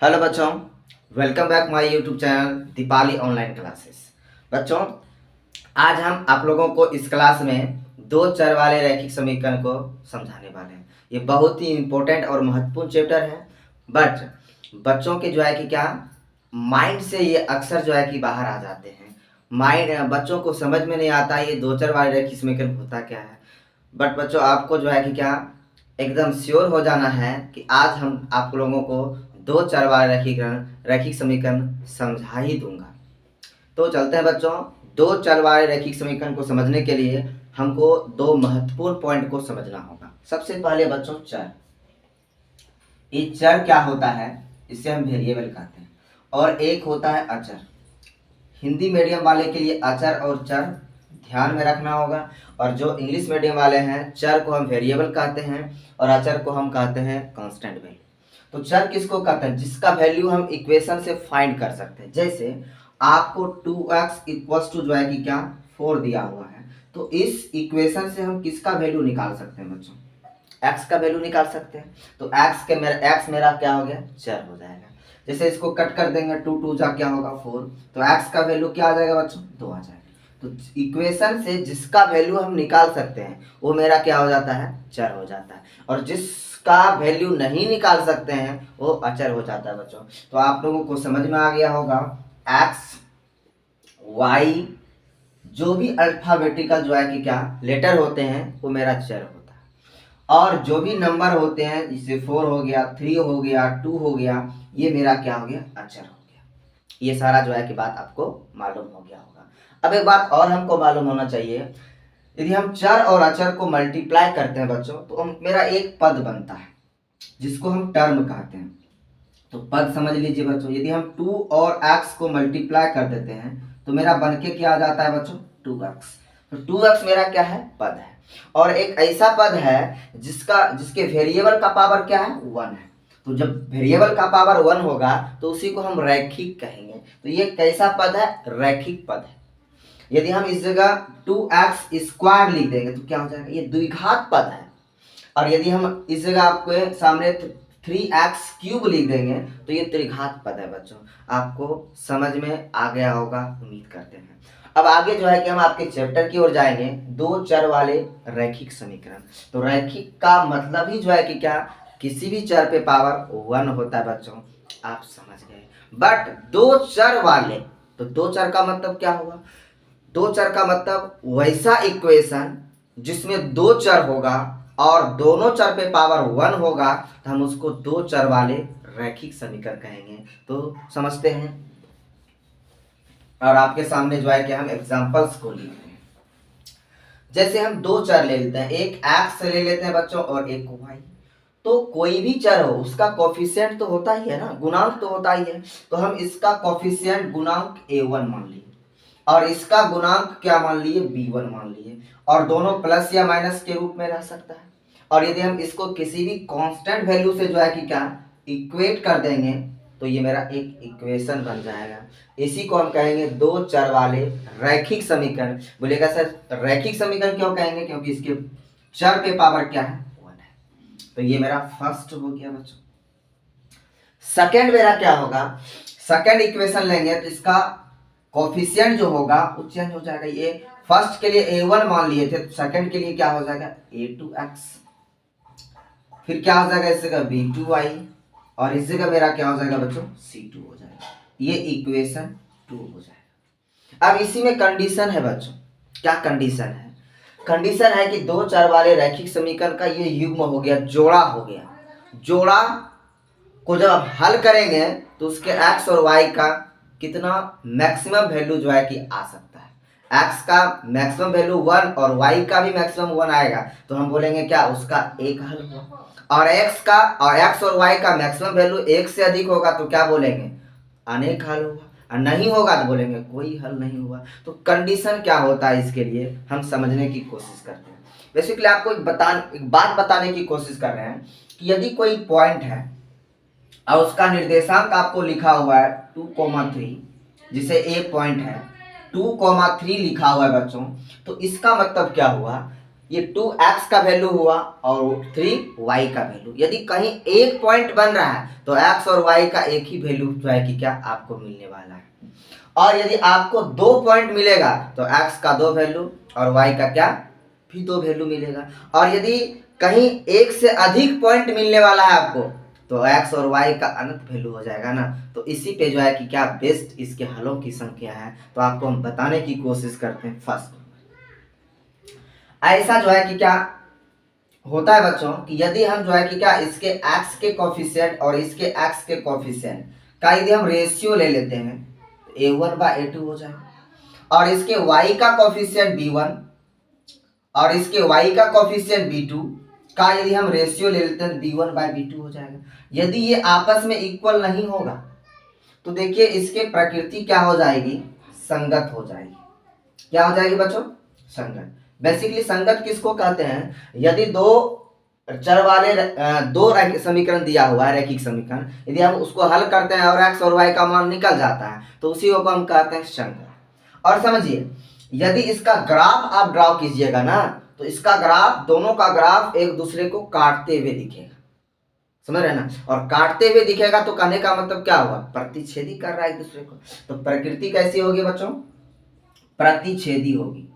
Hello बच्चों, welcome back my YouTube channel Deepali online classes. बच्चों, आज हम आप लोगों को इस क्लास में दो चर वाले रैखिक समीकरण को समझाने वाले हैं। ये बहुत ही इम्पोर्टेंट और महत्वपूर्ण चैप्टर है, बट बच्चों के जो है कि क्या माइंड से ये अक्सर जो है कि बाहर आ जाते हैं। माइंड बच्चों को समझ में नहीं आता ये दो चर वाले रैखिक समीकरण होता क्या है। बट बच्चों, आपको जो है कि क्या एकदम श्योर हो जाना है कि आज हम आप लोगों को दो चर वाले रैखिक समीकरण समझा ही दूंगा। तो चलते हैं बच्चों, दो चर वाले रैखिक समीकरण को समझने के लिए हमको दो महत्वपूर्ण पॉइंट को समझना होगा। सबसे पहले बच्चों, चर। ये चर क्या होता है, इसे हम वेरिएबल कहते हैं, और एक होता है अचर। हिंदी मीडियम वाले के लिए अचर और चर ध्यान में रखना होगा, और जो इंग्लिश मीडियम वाले हैं, चर को हम वेरिएबल कहते हैं और अचर को हम कहते हैं कांस्टेंट वैल्यू। तो चर किसको कहते हैं? जिसका वैल्यू हम इक्वेशन से फाइंड कर सकते हैं। जैसे आपको 2x इक्वल्स टू जो है कि क्या 4 दिया हुआ है, तो इस इक्वेशन से हम किसका वैल्यू निकाल सकते हैं बच्चों? x का वैल्यू निकाल सकते हैं। तो x मेरा क्या हो गया? चर हो जाएगा। जैसे इसको कट कर देंगे, 2 2 जा क्या होगा 4, तो x का वैल्यू क्या आ जाएगा बच्चों? 2 आ जाएगा। तो इक्वेशन से जिसका वैल्यू हम निकाल सकते हैं वो मेरा क्या हो जाता है? चर हो जाता है। और जिसका वैल्यू नहीं निकाल सकते हैं वो अचर हो जाता है बच्चों। तो आप लोगों को समझ में आ गया होगा, एक्स वाई जो भी अल्फाबेटिकल जो है कि क्या लेटर होते हैं वो मेरा चर होता है, और जो भी नंबर होते हैं जैसे 4 हो गया, 3 हो गया, 2 हो गया, ये मेरा क्या हो गया? अचर हो गया। ये सारा जो है कि बात आपको मालूम हो गया होगा। अब एक बात और हमको मालूम होना चाहिए, यदि हम चर और अचर को मल्टीप्लाई करते हैं बच्चों, तो मेरा एक पद बनता है जिसको हम टर्म कहते हैं। तो पद समझ लीजिए बच्चों, यदि हम 2 और x को मल्टीप्लाई कर देते हैं तो मेरा बनके क्या आ जाता है बच्चों? 2x। तो 2x मेरा क्या है? पद है। और एक ऐसा पद है जिसके वेरिएबल का पावर क्या है? 1 है। तो जब वेरिएबल का पावर 1 होगा तो उसी को हम रैखिक कहेंगे। तो ये कैसा पद है? रैखिक पद है। यदि हम इस जगह 2x स्क्वायर लिख देंगे तो क्या हो जाएगा? ये द्विघात पद है। और यदि हम इस जगह आपके सामने 3x क्यूब लिख देंगे तो ये त्रिघात पद है बच्चों। आपको समझ में आ गया होगा, उम्मीद करते हैं। अब आगे जो है कि हम आपके चैप्टर की ओर जाएंगे, दो चर वाले रैखिक समीकरण। तो रैखिक का मतलब ही जो है कि क्या, किसी भी चर पे पावर 1 होता है बच्चों, आप समझ गए। बट दो चर वाले, तो दो चर का मतलब क्या हुआ? दो चर का मतलब वैसा इक्वेशन जिसमें दो चर होगा और दोनों चर पे पावर 1 होगा, तो हम उसको दो चर वाले रैखिक समीकरण कहेंगे। तो समझते हैं, और आपके सामने जो है कि हम एग्जांपल्स को लिख रहे हैं। जैसे हम दो चर ले लेते हैं, एक x ले लेते हैं बच्चों और एक y। तो कोई भी चर हो उसका कोफिशिएंट तो होता ही है ना, गुणांक तो होता ही है। तो हम इसका कोफिशिएंट गुणांक a1 मान लिए और इसका गुणांक क्या मान लिए? b1 मान लिए, और दोनों प्लस या माइनस के रूप में रह सकता है। और यदि हम इसको किसी भी कांस्टेंट वैल्यू से जो है कि क्या इक्वेट कर देंगे तो ये मेरा एक इक्वेशन बन जाएगा। इसी को हम कहेंगे दो चर वाले रैखिक समीकरण। बोलेगा सर रैखिक समीकरण क्यों कहेंगे? क्योंकि इसके चर पे पावर क्या है? 1 है। तो ये मेरा फर्स्ट हो गया बच्चों। सेकंड मेरा क्या होगा? सेकंड इक्वेशन लेंगे तो इसका कोफिशिएंट जो होगा वो चेंज हो जाएगा। ये फर्स्ट के लिए a1 मान लिए थे, तो सेकंड के लिए क्या हो जाएगा? a2x। फिर क्या हो जाएगा? इस जगह b2y, और इस जगह मेरा क्या हो जाएगा बच्चों? c2 हो जाएगा। ये इक्वेशन 2 हो जाएगा। अब इसी में कंडीशन है बच्चों। क्या कंडीशन है? कंडीशन है कि दो चर वाले रैखिक समीकरण का ये युग्म हो गया, जोड़ा हो गया। जोड़ा को जब आप हल करेंगे तो उसके x और y का कितना मैक्सिमम वैल्यू जो है कि आ सकता है। x का मैक्सिमम वैल्यू 1 और y का भी मैक्सिमम 1 आएगा, तो हम बोलेंगे क्या? उसका एक हल हुआ। और x और y का मैक्सिमम वैल्यू 1 से अधिक होगा तो क्या बोलेंगे? अनेक हल होगा। और नहीं होगा तो बोलेंगे कोई हल नहीं हुआ। तो कंडीशन क्या होता है इसके लिए हम समझने की कोशिश करते हैं। बेसिकली आपको एक बात बताने की कोशिश कर रहे हैं कि यदि कोई पॉइंट है और उसका निर्देशांक आपको लिखा हुआ है 2,3, जिसे ए पॉइंट है, 2,3 लिखा हुआ है बच्चों, तो इसका मतलब क्या हुआ? ये 2x का वैल्यू हुआ और 3y का वैल्यू। यदि कहीं एक पॉइंट बन रहा है तो x और y का एक ही वैल्यू जो है कि क्या आपको मिलने वाला है। और यदि आपको 2 पॉइंट मिलेगा तो x का 2 वैल्यू और y का क्या भी 2 वैल्यू मिलेगा। और यदि कहीं एक से अधिक पॉइंट मिलने वाला है आपको तो x और y का अनंत वैल्यू हो जाएगा ना। तो इसी पे जो है कि क्या बेस्ट इसके हलों की संख्या है, तो आपको हम बताने की कोशिश करते हैं। फर्स्ट ऐसा जो है कि क्या होता है बच्चों कि यदि हम जो है कि क्या इसके x के कोफिशिएंट और इसके x के कोफिशिएंट का यदि हम रेशियो ले लेते हैं तो a1/a2 हो जाएगा। और इसके y का कोफिशिएंट b1 और इसके y का कोफिशिएंट b2 का यदि हम रेशियो ले लेते हैं b1/b2 हो जाएगा। यदि ये आपस में इक्वल नहीं होगा तो देखिए इसके प्रकृति क्या हो जाएगी, संगत हो जाएगी। क्या हो जाएगी बच्चों, संगत। बेसिकली संगत किसको कहते हैं, यदि दो चर वाले दो समीकरण दिया हुआ है, रैखिक समीकरण, यदि हम उसको हल करते हैं और x और y का मान निकल जाता है तो उसी को हम कहते हैं संगत। और समझिए यदि इसका ग्राफ आप ड्रॉ कीजिएगा ना तो इसका ग्राफ, दोनों का ग्राफ एक दूसरे को काटते हुए दिखेगा, समझ रहे ना। और काटते हुए दिखेगा तो कहने का मतलब क्या हुआ, प्रतिच्छेदी कर रहा है एक दूसरे को। तो प्रकृति कैसी होगी बच्चों, प्रतिच्छेदी होगी,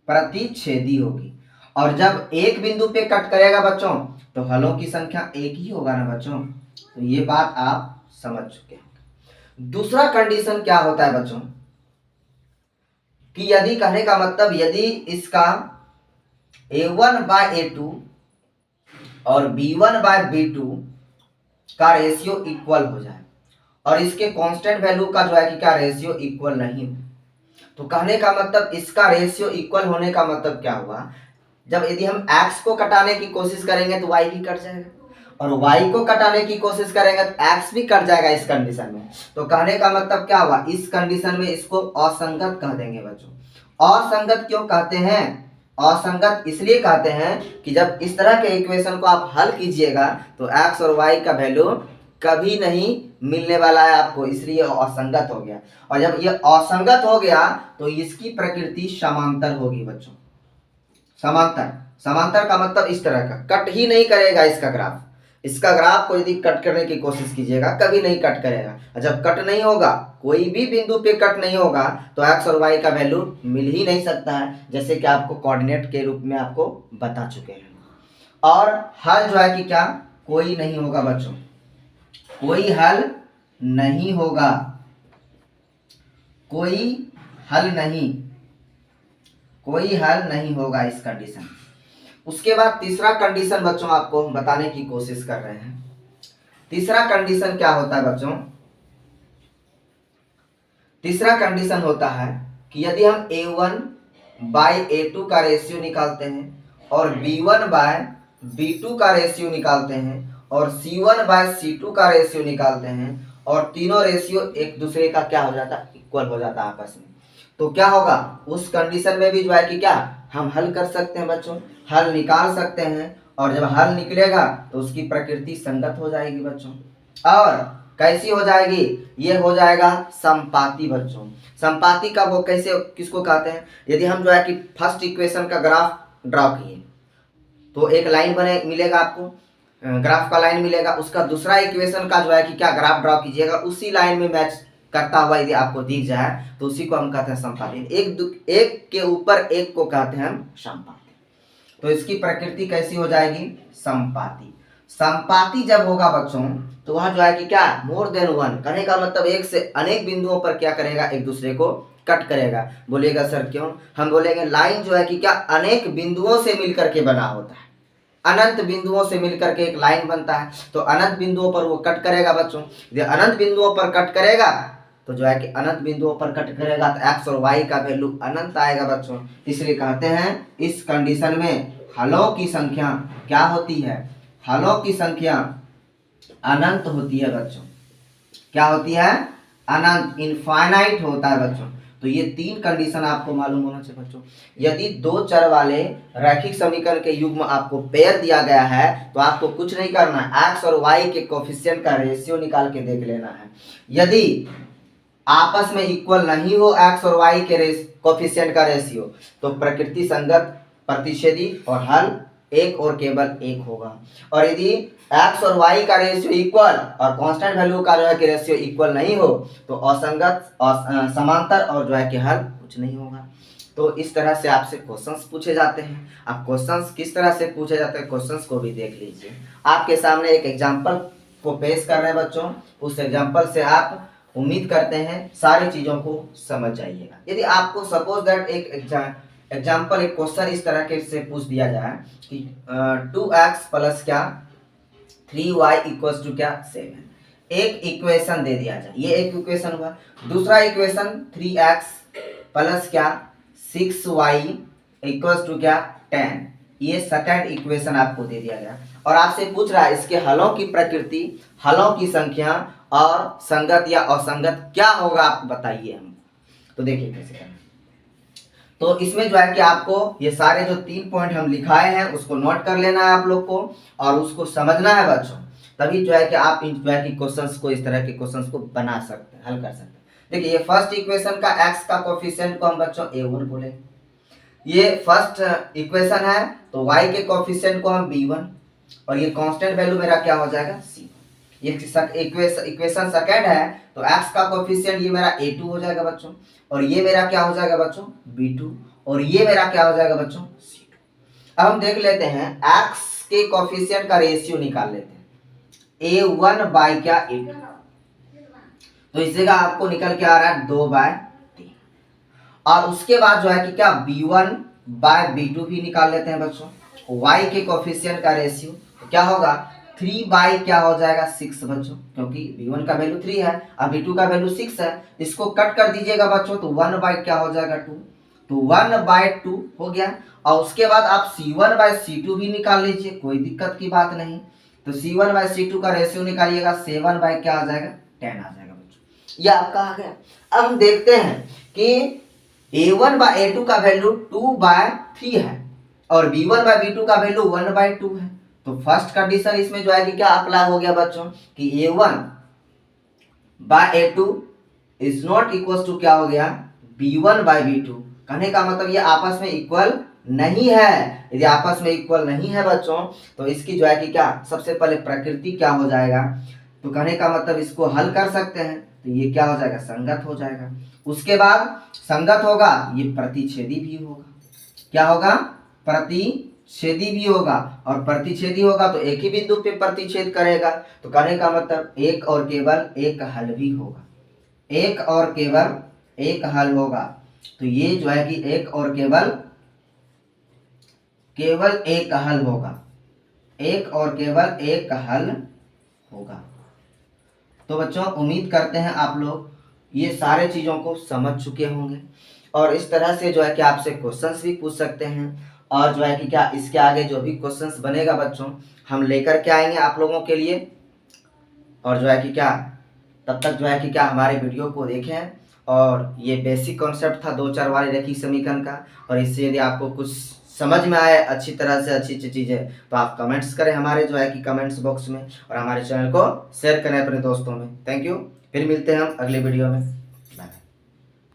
प्रतिच्छेदी होगी। और जब एक बिंदु पे कट करेगा बच्चों तो हलों की संख्या एक ही होगा ना बच्चों। तो ये बात आप समझ चुके हैं। दूसरा कंडीशन क्या होता है बच्चों कि यदि कहने का मतलब यदि इसका a1/a2 और b1/b2 का रेशियो इक्वल हो जाए और इसके कांस्टेंट वैल्यू का जो है कि क्या रेशियो इक्वल नहीं हो, तो कहने का मतलब इसका रेशियो इक्वल होने का मतलब क्या हुआ, जब यदि हम x को कटाने की कोशिश करेंगे तो y भी कट जाएगा और y को कटाने की कोशिश करेंगे तो x भी कट जाएगा इस कंडीशन में। तो कहने का मतलब क्या हुआ, इस कंडीशन में इसको असंगत कह देंगे बच्चों। असंगत क्यों कहते हैं, असंगत इसलिए कहते हैं कि जब इस तरह के इक्वेशन को आप हल कीजिएगा तो x और y का वैल्यू कभी नहीं मिलने वाला है आपको, इसलिए असंगत हो गया। और जब ये असंगत हो गया तो इसकी प्रकृति समांतर होगी बच्चों। समांतर, समांतर का मतलब इस तरह का, कट ही नहीं करेगा इसका ग्राफ। इसका ग्राफ को यदि कट करने की कोशिश कीजिएगा कभी नहीं कट करेगा। और जब कट नहीं होगा, कोई भी बिंदु पे कट नहीं होगा तो x और y का वैल्यू मिल ही नहीं सकता है, जैसे कि आपको कोऑर्डिनेट के रूप में आपको बता चुके हैं। और हल जो है कि क्या कोई नहीं होगा बच्चों, कोई हल नहीं होगा, कोई हल नहीं, कोई हल नहीं होगा इस कंडीशन। उसके बाद तीसरा कंडीशन बच्चों आपको हम बताने की कोशिश कर रहे हैं। तीसरा कंडीशन क्या होता है बच्चों, तीसरा कंडीशन होता है कि यदि हम a1/a2 का रेशियो निकालते हैं और b1/b2 का रेशियो निकालते हैं और c1/c2 का रेशियो निकालते हैं और तीनों रेशियो एक दूसरे का क्या हो जाता है, इक्वल हो जाता है आपस में, तो क्या होगा, उस कंडीशन में भी जो है कि क्या हम हल कर सकते हैं बच्चों, हल निकाल सकते हैं। और जब हल निकलेगा तो उसकी प्रकृति संगत हो जाएगी बच्चों। और कैसी हो जाएगी, ये हो जाएगा संपाती बच्चों। संपाती का वो कैसे, किसको कहते हैं, यदि हम जो है कि फर्स्ट इक्वेशन का ग्राफ ड्रॉ किए तो एक लाइन बने मिलेगा आपको, ग्राफ का लाइन मिलेगा, उसका दूसरा इक्वेशन का जो है कि क्या ग्राफ ड्रॉ कीजिएगा, उसी लाइन में मैच करता हुआ यदि आपको दिख जाए तो उसी को हम कहते हैं संपाती। एक के ऊपर एक को कहते हैं हम संपाती। तो इसकी प्रकृति कैसी हो जाएगी, संपाती। संपाती जब होगा बच्चों तो वह जो है कि क्या मोर देन वन, कहने का मतलब एक से अनेक बिंदुओं पर क्या करेगा, एक दूसरे को कट करेगा। बोलिएगा सर क्यों, हम बोलेंगे लाइन जो है कि क्या अनेक बिंदुओं से मिलकर के बना होता है, अनंत बिंदुओं से मिलकर के एक लाइन बनता है, तो अनंत बिंदुओं पर वो कट करेगा बच्चों। यदि अनंत बिंदुओं पर कट करेगा तो जो है कि अनंत बिंदुओं पर कट करेगा तो x और y का वैल्यू अनंत आएगा बच्चों। इसलिए कहते हैं इस कंडीशन में हलों की संख्या क्या होती है, हलों की संख्या अनंत होती है बच्चों। क्या होती है, अनंत, इनफाइनाइट होता है बच्चों। तो ये तीन कंडीशन आपको मालूम होना चाहिए बच्चों। यदि दो चर वाले रैखिक समीकरण के युग्म आपको पेयर दिया गया है तो आपको कुछ नहीं करना है, x और y के कोफिशिएंट का रेशियो निकाल के देख लेना है। यदि आपस में इक्वल नहीं हो एक्स और वाई के कोफिशिएंट का रेशियो, तो प्रकृति संगत, प्रतिच्छेदी और हल एक और केवल एक होगा। और यदि एक्स और वाई का रेशियो इक्वल और कांस्टेंट वैल्यू का जो है कि रेशियो इक्वल नहीं हो तो असंगत, समांतर और जो है कि हल कुछ नहीं होगा। तो इस तरह से आपसे क्वेश्चंस पूछे जाते हैं। अब क्वेश्चंस किस तरह से पूछे जाते हैं, क्वेश्चंस को भी देख लीजिए। आपके सामने एक एग्जांपल को पेश कर रहे हैं बच्चों, उस एग्जांपल से आप उम्मीद करते हैं सारी चीज़ों को समझ जाइएगा। यदि आपको सपोज दैट एक एग्जाम्पल, एक क्वेश्चन इस तरह के से पूछ दिया जाए कि 2x प्लस क्या 3y इक्वल्स टू क्या 7, एक इक्वेशन दे दिया जाए, ये एक इक्वेशन हुआ। दूसरा इक्वेशन 3x प्लस क्या 6y इक्वल्स टू क्या 10, ये सेकंड इक्वेशन आपको दे दिया गया और आपसे पूछ रहा है इसके हलों की प्रकृति, हलों की संख्या और संगत या असंगत क्या होगा आप बताइए हम। तो देखिए कैसे करना। तो इसमें जो है कि आपको ये सारे जो 3 पॉइंट हम लिखाए हैं उसको नोट कर लेना है आप लोग को और उसको समझना है बच्चों, तभी जो है कि आप इन जो है कि क्वेश्चंस को, इस तरह के क्वेश्चंस को बना सकते हैं, हल कर सकते हैं। देखिए ये फर्स्ट इक्वेशन का x का कोफिशिएंट को हम बच्चों a1 बोले, ये फर्स्ट इक्वेशन है तो y के कोफिशिएंट को हम b1 और ये कांस्टेंट वैल्यू मेरा क्या हो जाएगा c। ये इक्वेशन सेकंड है तो x का कोफिशिएंट ये मेरा a2 हो जाएगा बच्चों और ये मेरा क्या हो जाएगा बच्चों b2 और ये मेरा क्या हो जाएगा बच्चों c2। अब हम देख लेते हैं x के कोफिशिएंट का रेशियो निकाल लेते हैं, a1 बाई क्या a2, तो इस जगह आपको निकल के आ रहा है 2/3 और उसके बाद जो है कि क्या b1 बाय b2 भी निकाल लेते हैं बच्चों। y के कोफिशिएंट का रेशियो तो क्या होगा 3 बाई क्या हो जाएगा 6 बच्चों, क्योंकि b1 का वैल्यू 3 है और b2 का वैल्यू 6 है, इसको कट कर दीजिएगा बच्चों तो 1 बाई क्या हो जाएगा 2, तो 1/2 हो गया। और उसके बाद आप c1/c2 भी निकाल लीजिए, कोई दिक्कत की बात नहीं। तो c1/c2 का रेशियो निकालिएगा 7 बाई क्या आ जाएगा 10 आ जाएगा बच्चों, ये आपका आ गया। अब हम देखते हैं कि a1/a2 का वैल्यू 2/3 है और b1/b2 का वैल्यू 1/2 है, तो फर्स्ट कंडीशन इसमें जो है कि क्या अप्लाई हो गया बच्चों कि a1/a2 is not equal to क्या हो गया b1/b2। कहने का मतलब ये आपस में इक्वल नहीं है। यदि आपस में इक्वल नहीं है बच्चों तो इसकी जो है कि क्या सबसे पहले प्रकृति क्या हो जाएगा, तो कहने का मतलब इसको हल कर सकते हैं तो ये क्या हो जाएगा संगत हो जाएगा। उसके बाद संगत होगा ये प्रतिच्छेदी भी होगा, क्या होगा प्रतिच्छेदी भी होगा और प्रतिच्छेदी होगा तो एक ही बिंदु पे प्रतिच्छेद करेगा, तो कहने का मतलब एक और केवल एक हल भी होगा, एक और केवल एक हल होगा। तो ये जो है कि एक और केवल एक हल होगा, एक और केवल एक हल होगा। तो बच्चों उम्मीद करते हैं आप लोग ये सारे चीज़ों को समझ चुके होंगे और इस तरह से जो है कि आपसे क्वेश्चंस भी पूछ सकते हैं और जो है कि क्या इसके आगे जो भी क्वेश्चंस बनेगा बच्चों हम लेकर के आएंगे आप लोगों के लिए। और जो है कि क्या तब तक जो है कि क्या हमारे वीडियो को देखें और ये बेसिक कॉन्सेप्ट था 2 4 वाले रैखिक समीकरण का, और इससे यदि आपको कुछ समझ में आए अच्छी तरह से अच्छी अच्छी चीज़ें तो आप कमेंट्स करें हमारे जो है कि कमेंट्स बॉक्स में और हमारे चैनल को शेयर करें अपने दोस्तों में। थैंक यू, फिर मिलते हैं हम अगले वीडियो में।